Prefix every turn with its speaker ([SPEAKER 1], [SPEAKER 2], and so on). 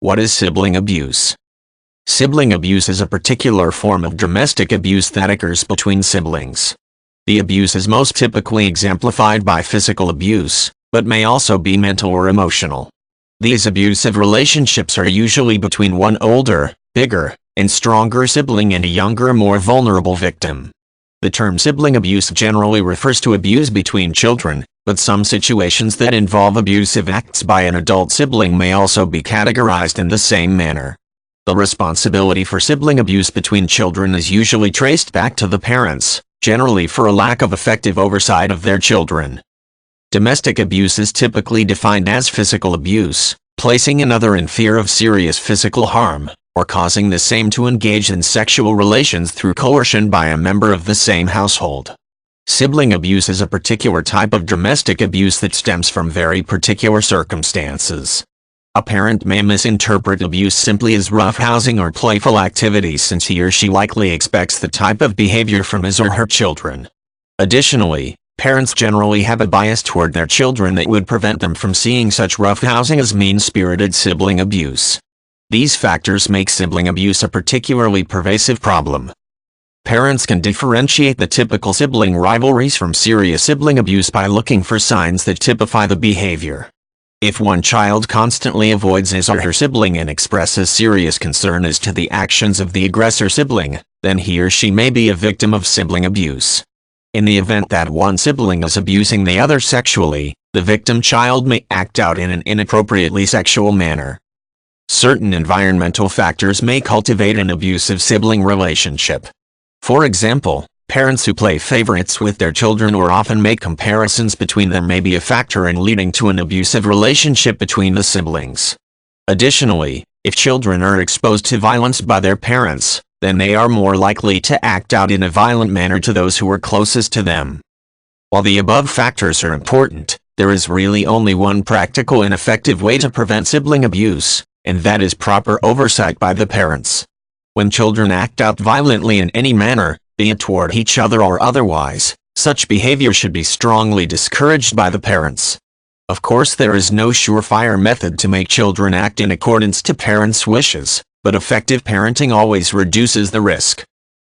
[SPEAKER 1] What is sibling abuse? Sibling abuse is a particular form of domestic abuse that occurs between siblings. The abuse is most typically exemplified by physical abuse, but may also be mental or emotional. These abusive relationships are usually between one older, bigger, and stronger sibling and a younger, more vulnerable victim. The term sibling abuse generally refers to abuse between children, but some situations that involve abusive acts by an adult sibling may also be categorized in the same manner. The responsibility for sibling abuse between children is usually traced back to the parents, generally for a lack of effective oversight of their children. Domestic abuse is typically defined as physical abuse, placing another in fear of serious physical harm, or causing the same to engage in sexual relations through coercion by a member of the same household. Sibling abuse is a particular type of domestic abuse that stems from very particular circumstances. A parent may misinterpret abuse simply as roughhousing or playful activities since he or she likely expects the type of behavior from his or her children. Additionally, parents generally have a bias toward their children that would prevent them from seeing such roughhousing as mean-spirited sibling abuse. These factors make sibling abuse a particularly pervasive problem. Parents can differentiate the typical sibling rivalries from serious sibling abuse by looking for signs that typify the behavior. If one child constantly avoids his or her sibling and expresses serious concern as to the actions of the aggressor sibling, then he or she may be a victim of sibling abuse. In the event that one sibling is abusing the other sexually, the victim child may act out in an inappropriately sexual manner. Certain environmental factors may cultivate an abusive sibling relationship. For example, parents who play favorites with their children or often make comparisons between them may be a factor in leading to an abusive relationship between the siblings. Additionally, if children are exposed to violence by their parents, then they are more likely to act out in a violent manner to those who are closest to them. While the above factors are important, there is really only one practical and effective way to prevent sibling abuse, and that is proper oversight by the parents. When children act out violently in any manner, be it toward each other or otherwise, such behavior should be strongly discouraged by the parents. Of course, there is no surefire method to make children act in accordance to parents' wishes, but effective parenting always reduces the risk.